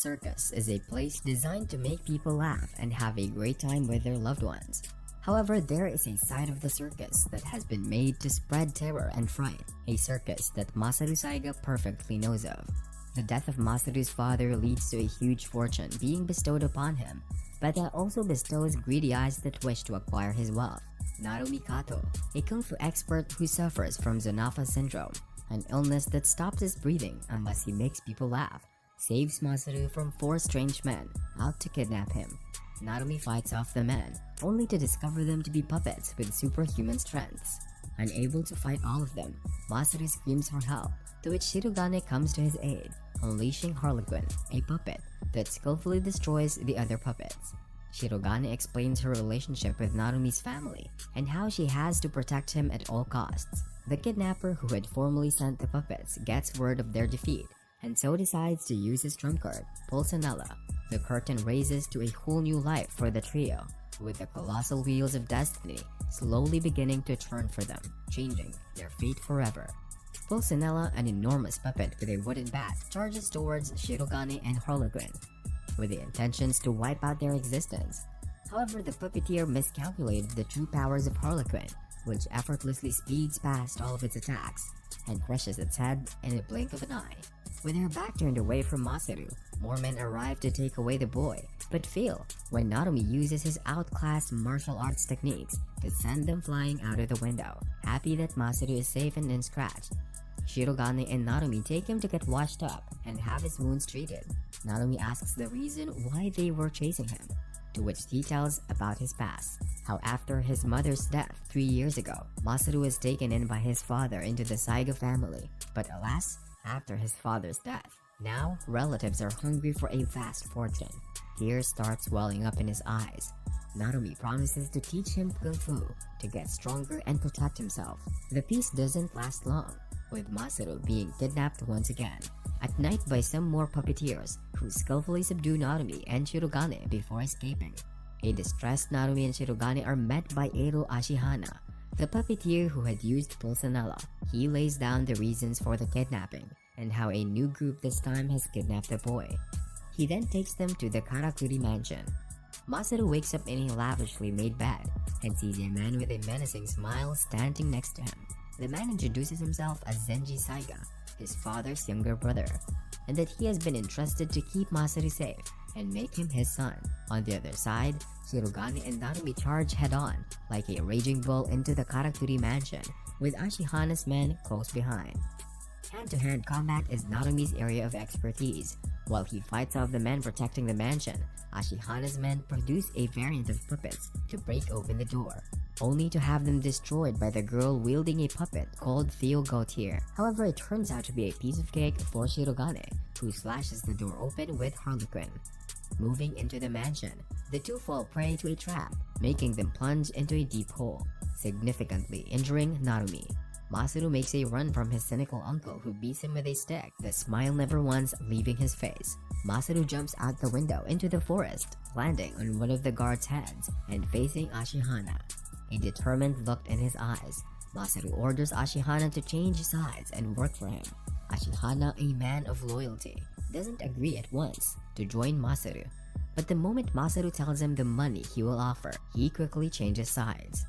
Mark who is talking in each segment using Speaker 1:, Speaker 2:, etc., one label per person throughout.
Speaker 1: Circus is a place designed to make people laugh and have a great time with their loved ones. However, there is a side of the circus that has been made to spread terror and fright, a circus that Masaru Saiga perfectly knows of. The death of Masaru's father leads to a huge fortune being bestowed upon him, but that also bestows greedy eyes that wish to acquire his wealth. Narumi Kato, a kung fu expert who suffers from Zonapha syndrome, an illness that stops his breathing unless he makes people laugh, saves Masaru from 4 strange men out to kidnap him. Narumi fights off the men, only to discover them to be puppets with superhuman strengths. Unable to fight all of them, Masaru screams for help, to which Shirogane comes to his aid, unleashing Harlequin, a puppet that skillfully destroys the other puppets. Shirogane explains her relationship with Narumi's family and how she has to protect him at all costs. The kidnapper who had formerly sent the puppets gets word of their defeat and so decides to use his trump card, Pulsanella. The curtain raises to a whole new life for the trio, with the colossal wheels of destiny slowly beginning to turn for them, changing their fate forever. Pulsanella, an enormous puppet with a wooden bat, charges towards Shirogane and Harlequin, with the intentions to wipe out their existence. However, the puppeteer miscalculated the true powers of Harlequin, which effortlessly speeds past all of its attacks and crushes its head in a blink of an eye. With her back turned away from Masaru, more men arrive to take away the boy, but fail when Narumi uses his outclassed martial arts techniques to send them flying out of the window, happy that Masaru is safe and unscratched. Shirogane and Narumi take him to get washed up and have his wounds treated. Narumi asks the reason why they were chasing him, to which he tells about his past, how after his mother's death 3 years ago, Masaru was taken in by his father into the Saiga family, but alas, after his father's death, now relatives are hungry for a vast fortune. Tears start welling up in his eyes. Narumi promises to teach him kung fu to get stronger and protect himself. The peace doesn't last long, with Masaru being kidnapped once again, at night by some more puppeteers who skillfully subdue Narumi and Shirogane before escaping. A distressed Narumi and Shirogane are met by Eiro Ashihana, the puppeteer who had used Pulsanella. He lays down the reasons for the kidnapping and how a new group this time has kidnapped the boy. He then takes them to the Karakuri mansion. Masaru wakes up in a lavishly made bed and sees a man with a menacing smile standing next to him. The man introduces himself as Zenji Saiga, his father's younger brother, and that he has been entrusted to keep Masaru safe and make him his son. On the other side, Shirogane and Narumi charge head-on like a raging bull into the Karakuri mansion, with Ashihana's men close behind. Hand-to-hand combat is Narumi's area of expertise. While he fights off the men protecting the mansion, Ashihana's men produce a variant of puppets to break open the door, only to have them destroyed by the girl wielding a puppet called Theo Gautier. However, it turns out to be a piece of cake for Shirogane, who slashes the door open with Harlequin. Moving into the mansion, the two fall prey to a trap, making them plunge into a deep hole, significantly injuring Narumi. Masaru makes a run from his cynical uncle who beats him with a stick, the smile never once leaving his face. Masaru jumps out the window into the forest, landing on one of the guards' heads and facing Ashihana. A determined look in his eyes, Masaru orders Ashihana to change sides and work for him. Ashihana, a man of loyalty, doesn't agree at once to join Masaru, but the moment Masaru tells him the money he will offer, he quickly changes sides.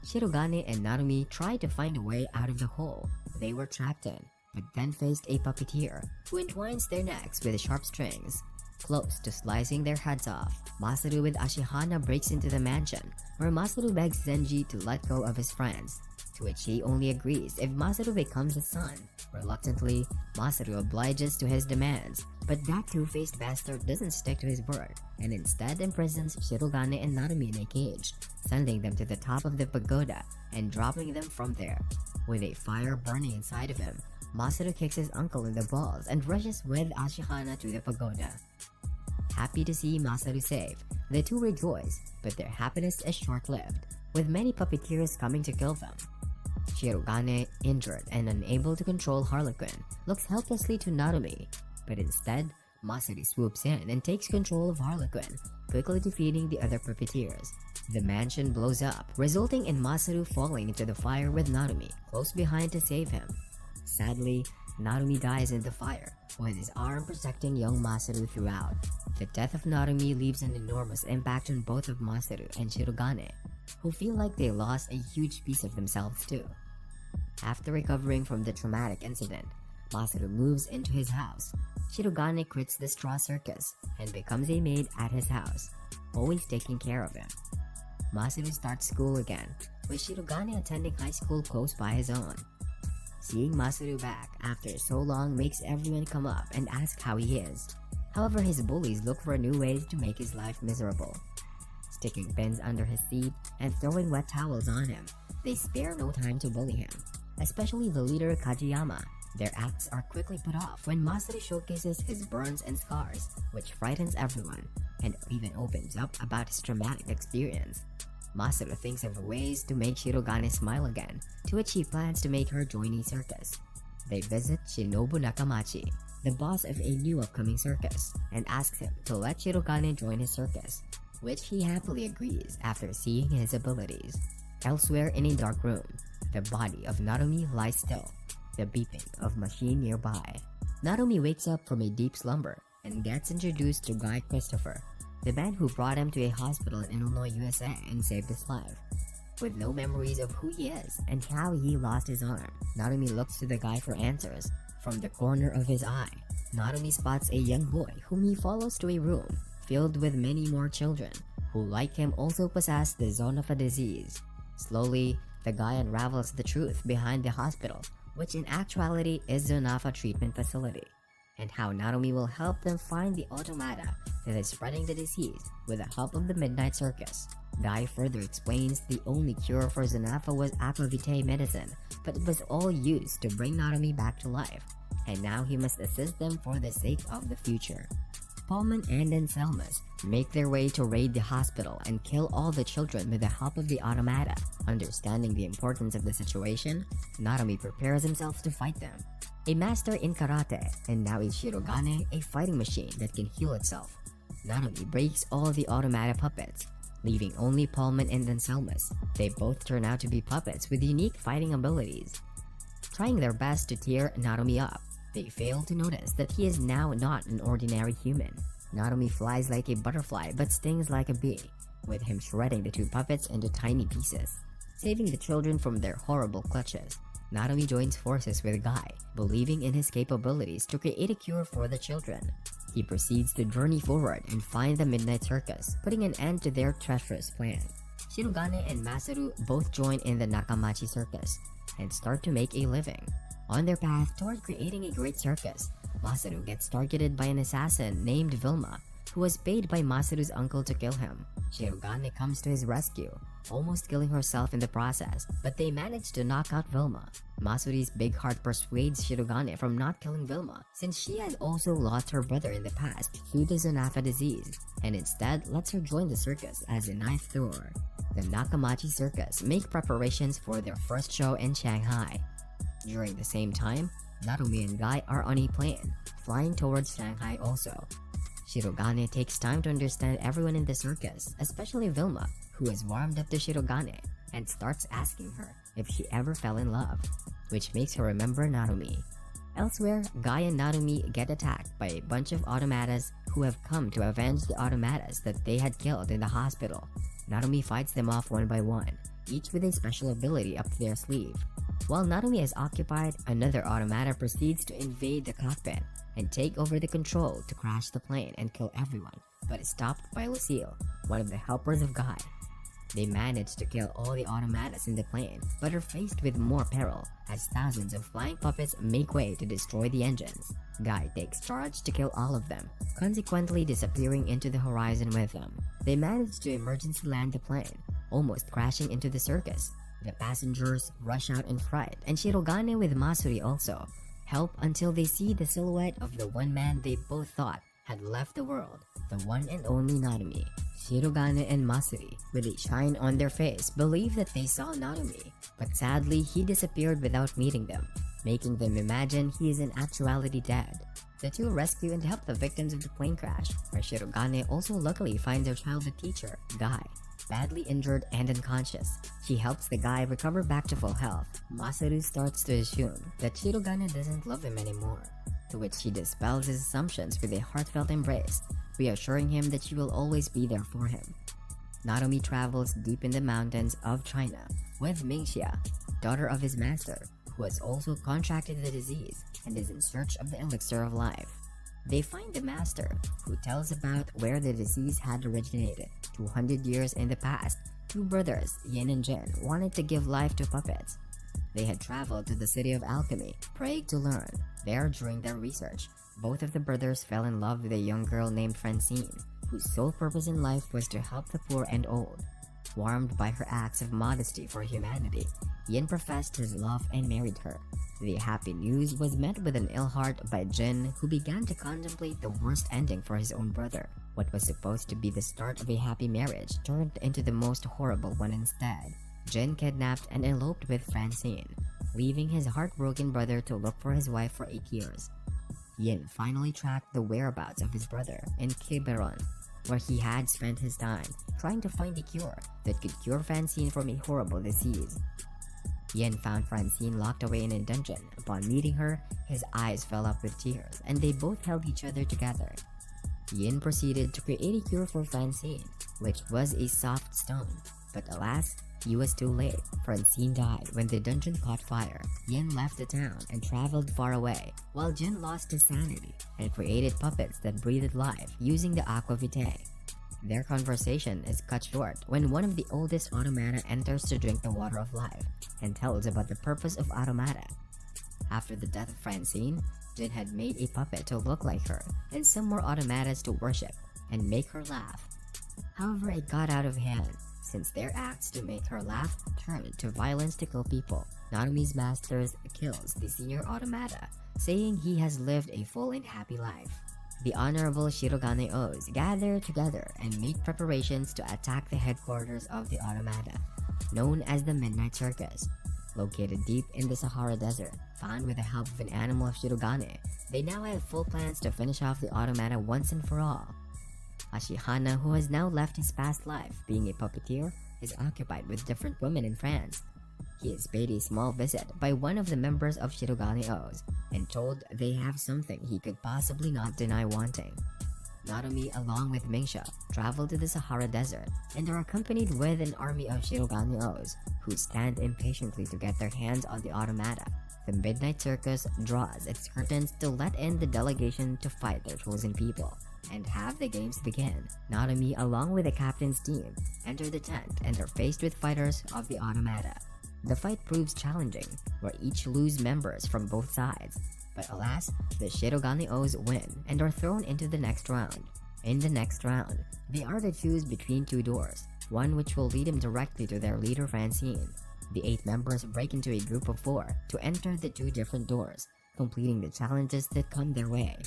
Speaker 1: Shirogane and Narumi try to find a way out of the hole they were trapped in, but then faced a puppeteer who entwines their necks with sharp strings, close to slicing their heads off. Masaru with Ashihana breaks into the mansion, where Masaru begs Zenji to let go of his friends, to which he only agrees if Masaru becomes his son. Reluctantly, Masaru obliges to his demands, but that two-faced bastard doesn't stick to his word, and instead imprisons Shirogane and Narumi in a cage, sending them to the top of the pagoda and dropping them from there. With a fire burning inside of him, Masaru kicks his uncle in the balls and rushes with Ashihana to the pagoda. Happy to see Masaru safe, the two rejoice, but their happiness is short-lived, with many puppeteers coming to kill them. Shirogane, injured and unable to control Harlequin, looks helplessly to Narumi, but instead, Masaru swoops in and takes control of Harlequin, quickly defeating the other puppeteers. The mansion blows up, resulting in Masaru falling into the fire with Narumi close behind to save him. Sadly, Narumi dies in the fire, with his arm protecting young Masaru throughout. The death of Narumi leaves an enormous impact on both of Masaru and Shirogane, who feel like they lost a huge piece of themselves too. After recovering from the traumatic incident, Masaru moves into his house. Shirogane quits the straw circus and becomes a maid at his house, always taking care of him. Masaru starts school again, with Shirogane attending high school close by his own. Seeing Masaru back after so long makes everyone come up and ask how he is. However, his bullies look for new ways to make his life miserable. Sticking pins under his feet and throwing wet towels on him, they spare no time to bully him, especially the leader Kajiyama. Their acts are quickly put off when Masaru showcases his burns and scars, which frightens everyone, and even opens up about his traumatic experience. Masaru thinks of ways to make Shirogane smile again, to which he plans to make her join a circus. They visit Shinobu Nakamachi, the boss of a new upcoming circus, and asks him to let Shirogane join his circus, which he happily agrees after seeing his abilities. Elsewhere in a dark room, the body of Narumi lies still, the beeping of machine nearby. Narumi wakes up from a deep slumber and gets introduced to Guy Christopher, the man who brought him to a hospital in Illinois, USA and saved his life. With no memories of who he is and how he lost his arm, Narumi looks to the guy for answers. From the corner of his eye, Narumi spots a young boy whom he follows to a room filled with many more children who, like him, also possess the Zonapha disease. Slowly, the guy unravels the truth behind the hospital, which in actuality is Zonapha treatment facility, and how Narumi will help them find the automata that is spreading the disease with the help of the Midnight Circus. Guy further explains the only cure for Zonapha was aqua vitae medicine, but it was all used to bring Narumi back to life, and now he must assist them for the sake of the future. Pullman and Anselmus make their way to raid the hospital and kill all the children with the help of the automata. Understanding the importance of the situation, Narumi prepares himself to fight them. A master in karate, and now is Shirogane, a fighting machine that can heal itself. Narumi breaks all the automata puppets, leaving only Pullman and Anselmus. They both turn out to be puppets with unique fighting abilities. Trying their best to tear Narumi up, they fail to notice that he is now not an ordinary human. Narumi flies like a butterfly but stings like a bee, with him shredding the two puppets into tiny pieces. Saving the children from their horrible clutches, Narumi joins forces with Guy, believing in his capabilities to create a cure for the children. He proceeds to journey forward and find the Midnight Circus, putting an end to their treacherous plan. Shirogane and Masaru both join in the Nakamachi Circus and start to make a living. On their path toward creating a great circus, Masaru gets targeted by an assassin named Vilma, who was paid by Masaru's uncle to kill him. Shirogane comes to his rescue, almost killing herself in the process, but they manage to knock out Vilma. Masuri's big heart persuades Shirogane from not killing Vilma, since she had also lost her brother in the past due to Zonapha disease, and instead lets her join the circus as a knife thrower. The Nakamachi Circus make preparations for their first show in Shanghai. During the same time, Narumi and Guy are on a plane, flying towards Shanghai also. Shirogane takes time to understand everyone in the circus, especially Vilma, who is warmed up to Shirogane, and starts asking her if she ever fell in love, which makes her remember Narumi. Elsewhere, Guy and Narumi get attacked by a bunch of automatas who have come to avenge the automatas that they had killed in the hospital. Narumi fights them off one by one, each with a special ability up their sleeve. While Narumi is occupied, another automata proceeds to invade the cockpit and take over the control to crash the plane and kill everyone, but is stopped by Lucille, one of the helpers of Guy. They manage to kill all the automatas in the plane, but are faced with more peril as thousands of flying puppets make way to destroy the engines. Guy takes charge to kill all of them, consequently disappearing into the horizon with them. They manage to emergency land the plane, almost crashing into the circus. The passengers rush out in fright, and Shirogane with Masuri also help until they see the silhouette of the one man they both thought had left the world, the one and only Narumi. Shirogane and Masuri, with a shine on their face, believe that they saw Narumi, but sadly he disappeared without meeting them, making them imagine he is in actuality dead. The two rescue and help the victims of the plane crash, where Shirogane also luckily finds their childhood teacher, Guy. Badly injured and unconscious, she helps the guy recover back to full health. Masaru starts to assume that Shirogane doesn't love him anymore, to which she dispels his assumptions with a heartfelt embrace, reassuring him that she will always be there for him. Naomi travels deep in the mountains of China with Mingxia, daughter of his master, who has also contracted the disease and is in search of the elixir of life. They find the master, who tells about where the disease had originated. 200 years in the past, two brothers, Yin and Jin, wanted to give life to puppets. They had traveled to the city of alchemy, praying to learn. There, during their research, both of the brothers fell in love with a young girl named Francine, whose sole purpose in life was to help the poor and old. Warmed by her acts of modesty for humanity, Yin professed his love and married her. The happy news was met with an ill heart by Jin, who began to contemplate the worst ending for his own brother. What was supposed to be the start of a happy marriage turned into the most horrible one instead. Jin kidnapped and eloped with Francine, leaving his heartbroken brother to look for his wife for 8 years. Yin finally tracked the whereabouts of his brother in Quiberon, where he had spent his time trying to find a cure that could cure Francine from a horrible disease. Yin found Francine locked away in a dungeon. Upon meeting her, his eyes fell up with tears, and they both held each other together. Yin proceeded to create a cure for Francine, which was a soft stone. But alas, he was too late. Francine died when the dungeon caught fire. Yin left the town and traveled far away, while Jin lost his sanity and created puppets that breathed life using the aqua vitae. Their conversation is cut short when one of the oldest automata enters to drink the water of life and tells about the purpose of automata. After the death of Francine, Jin had made a puppet to look like her and some more automatas to worship and make her laugh. However, it got out of hand, since their acts to make her laugh turned to violence to kill people. Naomi's master kills the senior automata, saying he has lived a full and happy life. The honorable Shirogane-os gather together and make preparations to attack the headquarters of the automata, known as the Midnight Circus. Located deep in the Sahara Desert, found with the help of an animal of Shirogane, they now have full plans to finish off the automata once and for all. Ashihana, who has now left his past life being a puppeteer, is occupied with different women in France. He is paid a small visit by one of the members of Shirogane-os and told they have something he could possibly not deny wanting. Naomi, along with Mingxia, travel to the Sahara Desert and are accompanied with an army of Shirogane-os who stand impatiently to get their hands on the automata. The Midnight Circus draws its curtains to let in the delegation to fight their chosen people and have the games begin. Naomi, along with the captain's team, enter the tent and are faced with fighters of the automata. The fight proves challenging, where each lose members from both sides, but alas, the Shirogane-os win and are thrown into the next round. In the next round, they are to choose between two doors, one which will lead them directly to their leader Francine. The 8 members break into a group of 4 to enter the 2 different doors, completing the challenges that come their way.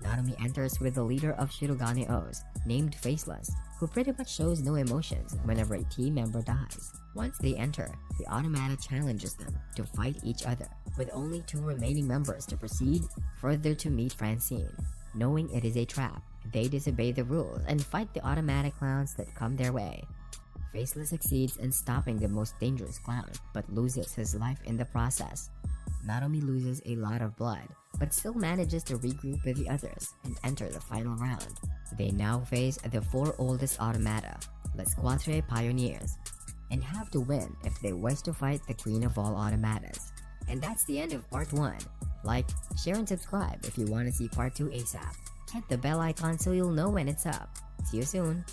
Speaker 1: Naomi enters with the leader of Shirogane-os, named Faceless, who pretty much shows no emotions whenever a team member dies. Once they enter, the automata challenges them to fight each other, with only 2 remaining members to proceed further to meet Francine. Knowing it is a trap, they disobey the rules and fight the automatic clowns that come their way. Faceless succeeds in stopping the most dangerous clown, but loses his life in the process. Naomi loses a lot of blood, but still manages to regroup with the others and enter the final round. They now face the 4 oldest automata, Les Quatre Pioneers, and have to win if they wish to fight the queen of all automatas. And that's the end of part 1. Like, share and subscribe if you want to see part 2 ASAP. Hit the bell icon so you'll know when it's up. See you soon!